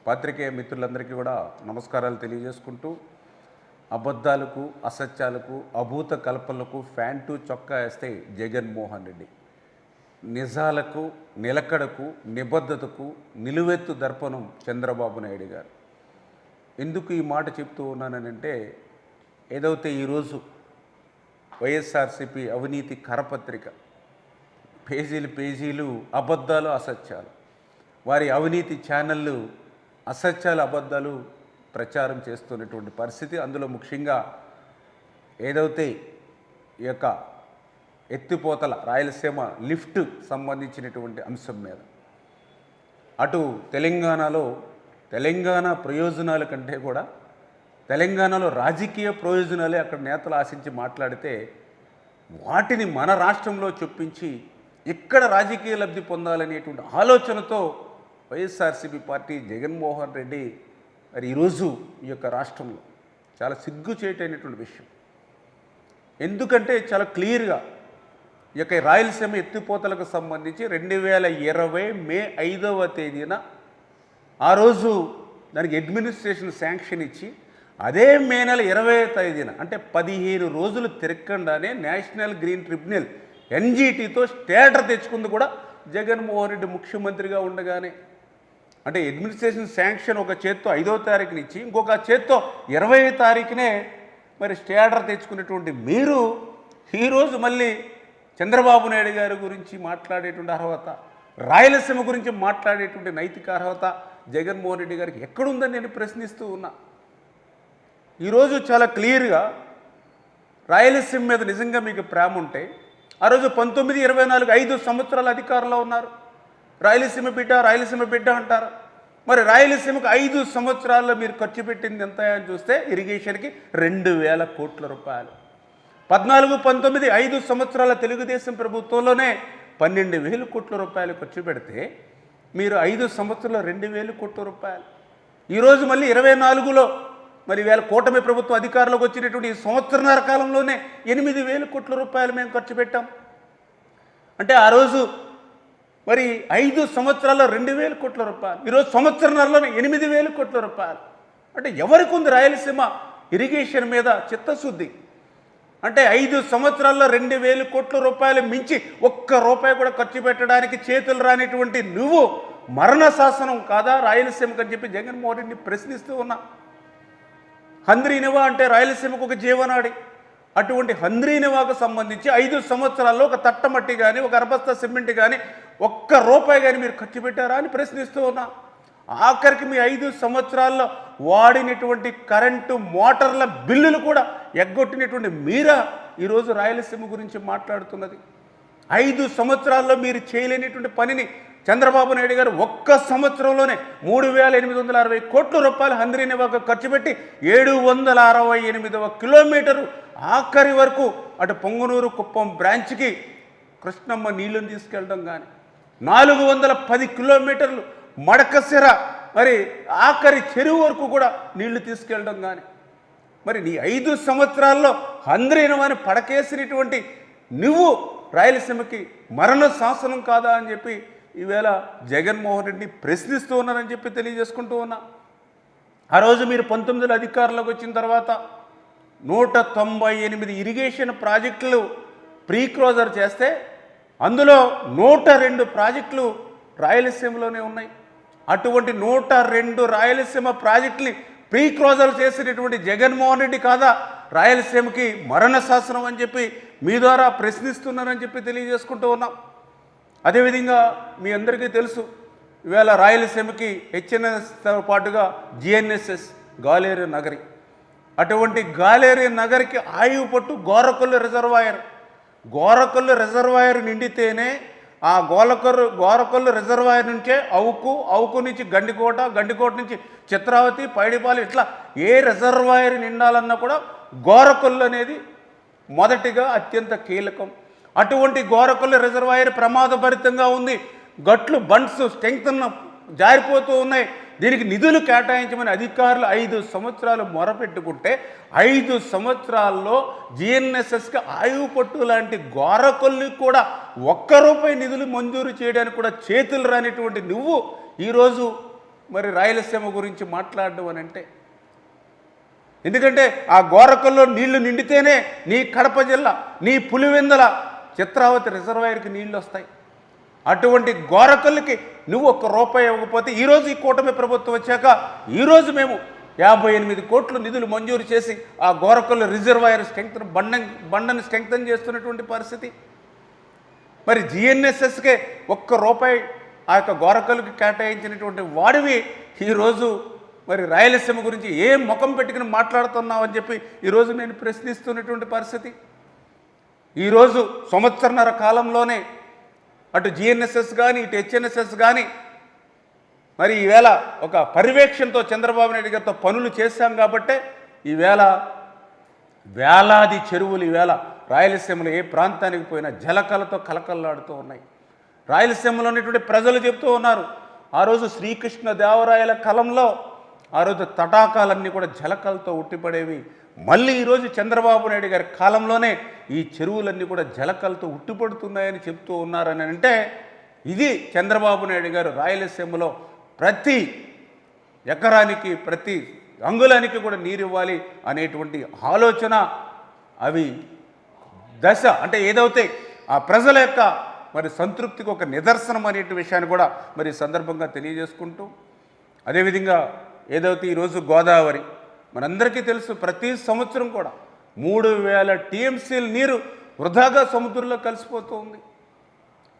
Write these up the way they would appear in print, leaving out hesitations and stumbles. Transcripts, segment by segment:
పాత్రికేయ మిత్రులందరికీ కూడా నమస్కారాలు తెలియజేసుకుంటూ, అబద్ధాలకు, అసత్యాలకు, అభూత కల్పనలకు ఫ్యాంటు చొక్కా వేస్తే జగన్మోహన్ రెడ్డి, నిజాలకు, నిలకడకు, నిబద్ధతకు నిలువెత్తు దర్పణం చంద్రబాబు నాయుడు గారు. ఎందుకు ఈ మాట చెప్తూ ఉన్నానంటే, ఏదైతే ఈరోజు వైఎస్ఆర్సీపీ అవినీతి కరపత్రిక పేజీలు పేజీలు అబద్ధాలు, అసత్యాలు, వారి అవినీతి ఛానళ్ళు అసత్యాలు, అబద్ధాలు ప్రచారం చేస్తున్నటువంటి పరిస్థితి. అందులో ముఖ్యంగా ఏదైతే ఈ యొక్క ఎత్తిపోతల రాయలసీమ లిఫ్ట్ సంబంధించినటువంటి అంశం మీద అటు తెలంగాణ ప్రయోజనాల కంటే కూడా తెలంగాణలో రాజకీయ ప్రయోజనాలే అక్కడ నేతలు ఆశించి మాట్లాడితే, వాటిని మన రాష్ట్రంలో చొప్పించి ఇక్కడ రాజకీయ లబ్ధి పొందాలనేటువంటి ఆలోచనతో వైఎస్ఆర్సీపీ పార్టీ జగన్మోహన్ రెడ్డి మరి ఈరోజు ఈ యొక్క రాష్ట్రంలో చాలా సిగ్గుచేటైనటువంటి విషయం. ఎందుకంటే చాలా క్లియర్గా ఈ యొక్క రాయలసీమ ఎత్తిపోతలకు సంబంధించి 2020 మే 5వ తేదీన ఆ రోజు దానికి అడ్మినిస్ట్రేషన్ శాంక్షన్ ఇచ్చి, అదే మే నెల 20వ తేదీన అంటే 15 రోజులు తిరగకుండానే నేషనల్ గ్రీన్ ట్రిబ్యునల్ ఎన్జీటీతో స్టేటర్ తెచ్చుకుంది కూడా జగన్మోహన్ రెడ్డి ముఖ్యమంత్రిగా ఉండగానే. అంటే అడ్మినిస్ట్రేషన్ శాంక్షన్ ఒక చేత్తో 5వ తారీఖున ఇచ్చి, ఇంకొక చేత్తో 20వ తారీఖునే మరి స్టేటర్ తెచ్చుకున్నటువంటి మీరు ఈరోజు మళ్ళీ చంద్రబాబు నాయుడు గారి గురించి మాట్లాడేటువంటి అర్హత, రాయలసీమ గురించి మాట్లాడేటువంటి నైతిక అర్హత జగన్మోహన్ రెడ్డి గారికి ఎక్కడుందని నేను ప్రశ్నిస్తూ ఉన్నా. ఈరోజు చాలా క్లియర్గా రాయలసీమ మీద నిజంగా మీకు ప్రేమ ఉంటే, ఆ రోజు 1924 5 సంవత్సరాల అధికారంలో ఉన్నారు. రాయలసీమ బిడ్డ అంటారు. మరి రాయలసీమకు 5 సంవత్సరాల్లో మీరు ఖర్చు పెట్టింది ఎంత అని చూస్తే ఇరిగేషన్కి 2,000 కోట్ల రూపాయలు. 14, 19 5 సంవత్సరాల తెలుగుదేశం ప్రభుత్వంలోనే 12,000 కోట్ల రూపాయలు ఖర్చు పెడితే, మీరు 5 సంవత్సరాల్లో 2,000 కోట్ల రూపాయలు. ఈరోజు మళ్ళీ 24లో మరి వేళ కూటమి ప్రభుత్వం అధికారంలోకి వచ్చినటువంటి ఈ సంవత్సరన్నర కాలంలోనే 8,000 కోట్ల రూపాయలు మేము ఖర్చు పెట్టాం. అంటే ఆ రోజు మరి 5 సంవత్సరాల్లో 2,000 కోట్ల రూపాయలు, ఈరోజు సంవత్సరన్నరలోనే 8,000 కోట్ల రూపాయలు. అంటే ఎవరికి ఉంది రాయలసీమ ఇరిగేషన్ మీద చిత్తశుద్ధి? అంటే 5 సంవత్సరాల్లో 2,000 కోట్ల రూపాయలు మించి ఒక్క రూపాయి కూడా ఖర్చు పెట్టడానికి చేతులు రానిటువంటి నువ్వు మరణ శాసనం కాదా రాయలసీమకు అని చెప్పి జగన్మోహన్ రెడ్డిని ప్రశ్నిస్తూ ఉన్నా. హంద్రీనివా అంటే రాయలసీమకు ఒక జీవనాడి. అటువంటి హంద్రీనివాకు సంబంధించి 5 సంవత్సరాల్లో ఒక తట్టమట్టి కానీ, ఒక అరబస్తా సిమెంట్ కానీ, ఒక్క రూపాయి కానీ మీరు ఖర్చు పెట్టారా అని ప్రశ్నిస్తూ ఉన్నా. ఆఖరికి మీ 5 సంవత్సరాల్లో వాడినటువంటి కరెంటు మోటార్ల బిల్లులు కూడా ఎగ్గొట్టినటువంటి మీరా ఈరోజు రాయలసీమ గురించి మాట్లాడుతున్నది. 5 సంవత్సరాల్లో మీరు చేయలేనిటువంటి పనిని చంద్రబాబు నాయుడు గారు ఒక్క సంవత్సరంలోనే 3,860 కోట్ల రూపాయలు హంద్రీనివాకు ఖర్చు పెట్టి 768వ కిలోమీటరు ఆఖరి వరకు అటు పొంగనూరు కుప్పం బ్రాంచ్కి కృష్ణమ్మ నీళ్ళని తీసుకెళ్ళడం కానీ, 410 కిలోమీటర్లు మడకసిర మరి ఆఖరి చెరువు వరకు కూడా నీళ్లు తీసుకెళ్ళడం కానీ, మరి నీ 5 సంవత్సరాల్లో హంద్రీనివాని పడకేసినటువంటి నువ్వు రాయలసీమకి మరణ శాసనం కాదా అని చెప్పి ఈవేళ జగన్మోహన్ రెడ్డిని ప్రశ్నిస్తూ ఉన్నారని చెప్పి తెలియజేసుకుంటూ ఉన్నా. ఆ రోజు మీరు 19లో అధికారంలోకి వచ్చిన తర్వాత 198 ఇరిగేషన్ ప్రాజెక్టులు ప్రీ క్లోజర్ చేస్తే, అందులో 102 ప్రాజెక్టులు రాయలసీమలోనే ఉన్నాయి. అటువంటి 102 రాయలసీమ ప్రాజెక్టుని ప్రీ క్లోజర్ చేసినటువంటి జగన్మోహన్ రెడ్డి కాదా రాయలసీమకి మరణ శాసనం అని చెప్పి మీ ద్వారా ప్రశ్నిస్తున్నారని చెప్పి తెలియజేసుకుంటూ ఉన్నాం. అదేవిధంగా మీ అందరికీ తెలుసు, ఇవాళ రాయలసీమకి హెచ్ఎన్ఎస్తో పాటుగా జిఎన్ఎస్ఎస్ గాలేరు నగరి. అటువంటి గాలేరు నగరికి ఆయువు పట్టు గోరకొల్లు రిజర్వాయర్ నిండితేనే ఆ గోరకొల్లు రిజర్వాయర్ నుంచే అవుకు నుంచి గండికోట నుంచి చిత్రావతి, పైడిపాలు, ఇట్లా ఏ రిజర్వాయర్ నిండాలన్నా కూడా గోరకొల్లు అనేది మొదటిగా అత్యంత కీలకం. అటువంటి గోరకొల్లు రిజర్వాయర్ ప్రమాదభరితంగా ఉంది. గట్లు బండ్స్ స్ట్రెంగ్త్ జారిపోతూ ఉన్నాయి. దీనికి నిధులు కేటాయించమని అధికారులు 5 సంవత్సరాలు మొరపెట్టుకుంటే 5 సంవత్సరాల్లో జిఎన్ఎస్ఎస్కి ఆయువు పట్టు లాంటి గోరకొల్లికి కూడా ఒక్క రూపాయి నిధులు మంజూరు చేయడానికి కూడా చేతులు రానిటువంటి నువ్వు ఈరోజు మరి రాయలసీమ గురించి మాట్లాడడం అని అంటే? ఎందుకంటే ఆ గోరకల్లో నీళ్లు నిండితేనే నీ కడప జిల్లా, నీ పులివెందుల చిత్రావతి రిజర్వాయర్కి నీళ్ళు వస్తాయి. అటువంటి గోరకల్లుకి నువ్వు ₹1 ఇవ్వకపోతే ఈరోజు ఈ కూటమి ప్రభుత్వం వచ్చాక ఈరోజు మేము 58 కోట్లు నిధులు మంజూరు చేసి ఆ గోరకల్లు రిజర్వాయర్ బండని స్ట్రెంగ్తన్ చేస్తున్నటువంటి పరిస్థితి. మరి జిఎన్ఎస్ఎస్కే ₹1 ఆ యొక్క గోరకల్లుకి కేటాయించినటువంటి వాడివి ఈరోజు మరి రాయలసీమ గురించి ఏం ముఖం పెట్టుకుని మాట్లాడుతున్నావు అని చెప్పి ఈరోజు నేను ప్రశ్నిస్తున్నటువంటి పరిస్థితి. ఈరోజు సంవత్సరన్నర కాలంలోనే అటు జిఎన్ఎస్ఎస్ కానీ ఇటు హెచ్ఎన్ఎస్ఎస్ కానీ మరి ఈవేళ ఒక పర్యవేక్షణతో చంద్రబాబు నాయుడు గారితో పనులు చేశాం కాబట్టే ఈవేళ వేలాది చెరువులు ఈవేళ రాయలసీమలో ఏ ప్రాంతానికి పోయినా జలకలతో కలకల్లాడుతూ ఉన్నాయి. రాయలసీమలో ఉన్నటువంటి ప్రజలు చెప్తూ ఉన్నారు, ఆ రోజు శ్రీకృష్ణదేవరాయల కాలంలో ఆ రోజు తటాకాలన్నీ కూడా జలకలతో ఉట్టిపడేవి. మళ్ళీ ఈరోజు చంద్రబాబు నాయుడు గారి కాలంలోనే ఈ చెరువులన్నీ కూడా జలకలతో ఉట్టిపడుతున్నాయని చెప్తూ ఉన్నారని అంటే ఇది చంద్రబాబు నాయుడు గారు రాయలసీమలో ప్రతి ఎకరానికి ప్రతి అంగుళానికి కూడా నీరు ఇవ్వాలి అనేటువంటి ఆలోచన అవి దశ అంటే ఏదైతే ఆ ప్రజల యొక్క మరి సంతృప్తికి ఒక నిదర్శనం అనే విషయాన్ని కూడా మరి సందర్భంగా తెలియజేసుకుంటూ, అదేవిధంగా ఏదైతే ఈరోజు గోదావరి మనందరికీ తెలుసు, ప్రతి సంవత్సరం కూడా 3000 టీఎంసీల నీరు వృధాగా సముద్రంలో కలిసిపోతూ ఉంది,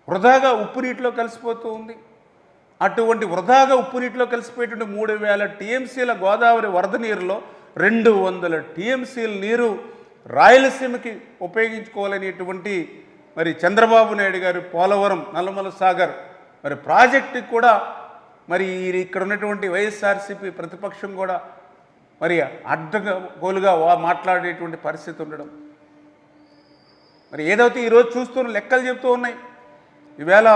వృధాగా ఉప్పు నీటిలో కలిసిపోతూ ఉంది. అటువంటి వృధాగా ఉప్పు నీటిలో కలిసిపోయేటువంటి 3000 టీఎంసీల గోదావరి వరద నీరులో 200 టీఎంసీల నీరు రాయలసీమకి ఉపయోగించుకోవాలనేటువంటి మరి చంద్రబాబు నాయుడు గారు పోలవరం నల్లమల సాగర్ మరి ప్రాజెక్టుకి కూడా మరి ఇక్కడ ఉన్నటువంటి వైఎస్ఆర్సీపీ ప్రతిపక్షం కూడా మరి అడ్డగోలుగా మాట్లాడేటువంటి పరిస్థితి ఉండడం, మరి ఏదైతే ఈరోజు చూస్తున్న లెక్కలు చెప్తూ ఉన్నాయి. ఈవేళ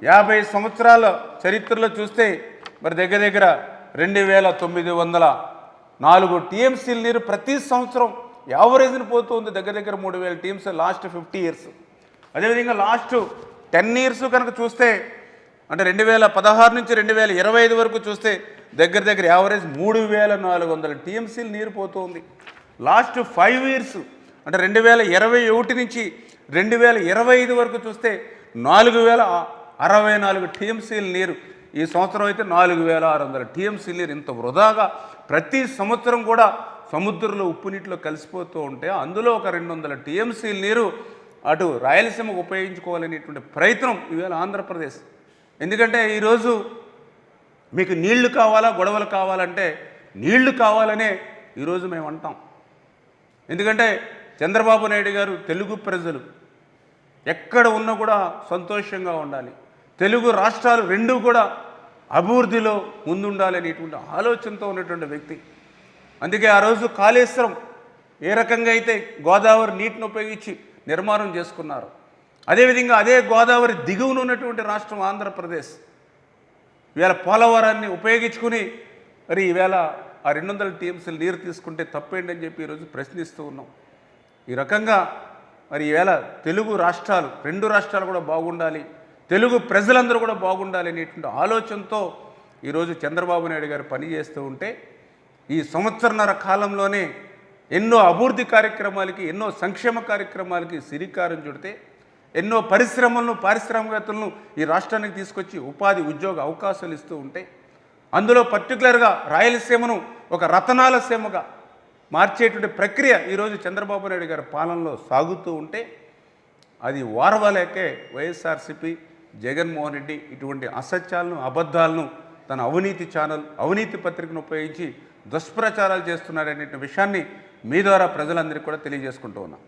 50 సంవత్సరాల చరిత్రలో చూస్తే మరి దగ్గర దగ్గర 2904 టీఎంసీల నీరు ప్రతి సంవత్సరం యావరేజ్ని పోతుంది. దగ్గర దగ్గర 3000 టీఎంసీ లాస్ట్ 50 ఇయర్స్. అదేవిధంగా లాస్ట్ 10 ఇయర్స్ కనుక చూస్తే అంటే 2016 నుంచి 2025 వరకు చూస్తే దగ్గర దగ్గర యావరేజ్ 3400 టీఎంసీలు నీరు పోతుంది. లాస్ట్ 5 ఇయర్స్ అంటే 2021 నుంచి 2025 వరకు చూస్తే 4064 టీఎంసీల నీరు. ఈ సంవత్సరం అయితే 4600 టీఎంసీల నీరు. ఇంత వృధాగా ప్రతి సంవత్సరం కూడా సముద్రంలో ఉప్పు నీటిలో కలిసిపోతూ ఉంటే అందులో ఒక 200 టీఎంసీల నీరు అటు రాయలసీమకు ఉపయోగించుకోవాలనేటువంటి ప్రయత్నం ఈవేళ ఆంధ్రప్రదేశ్. ఎందుకంటే ఈరోజు మీకు నీళ్లు కావాలా గొడవలు కావాలంటే నీళ్లు కావాలనే ఈరోజు మేము అంటాం. ఎందుకంటే చంద్రబాబు నాయుడు గారు తెలుగు ప్రజలు ఎక్కడ ఉన్నా కూడా సంతోషంగా ఉండాలి, తెలుగు రాష్ట్రాలు రెండూ కూడా అభివృద్ధిలో ముందుండాలి అనేటువంటి ఆలోచనతో ఉన్నటువంటి వ్యక్తి. అందుకే ఆ రోజు కాళేశ్వరం ఏ రకంగా అయితే గోదావరి నీటిని ఉపయోగించి నిర్మాణం చేసుకున్నారు, అదేవిధంగా అదే గోదావరి దిగువన ఉన్నటువంటి రాష్ట్రం ఆంధ్రప్రదేశ్ ఈవేళ పోలవరాన్ని ఉపయోగించుకుని మరి ఈవేళ ఆ 200 టీఎంసీలు నీరు తీసుకుంటే తప్పేంటని చెప్పి ఈరోజు ప్రశ్నిస్తూ ఉన్నాం. ఈ రకంగా మరి ఈవేళ తెలుగు రాష్ట్రాలు 2 రాష్ట్రాలు కూడా బాగుండాలి, తెలుగు ప్రజలందరూ కూడా బాగుండాలి అనేటువంటి ఆలోచనతో ఈరోజు చంద్రబాబు నాయుడు గారు పనిచేస్తూ ఉంటే ఈ సంవత్సరన్నర కాలంలోనే ఎన్నో అభివృద్ధి కార్యక్రమాలకి ఎన్నో సంక్షేమ కార్యక్రమాలకి శ్రీకారం చుడితే ఎన్నో పరిశ్రమలను పారిశ్రామికవేత్తలను ఈ రాష్ట్రానికి తీసుకొచ్చి ఉపాధి ఉద్యోగ అవకాశాలు ఇస్తూ ఉంటే అందులో పర్టికులర్గా రాయలసీమను ఒక రతనాల సీమగా మార్చేటువంటి ప్రక్రియ ఈరోజు చంద్రబాబు నాయుడు గారి పాలనలో సాగుతూ ఉంటే అది ఓర్వలేకే వైఎస్ఆర్సీపీ జగన్మోహన్ రెడ్డి ఇటువంటి అసత్యాలను అబద్ధాలను తన అవినీతి ఛానల్ అవినీతి పత్రికను ఉపయోగించి దుష్ప్రచారాలు చేస్తున్నారనే విషయాన్ని మీ ద్వారా ప్రజలందరికీ కూడా తెలియజేసుకుంటూ ఉన్నాం.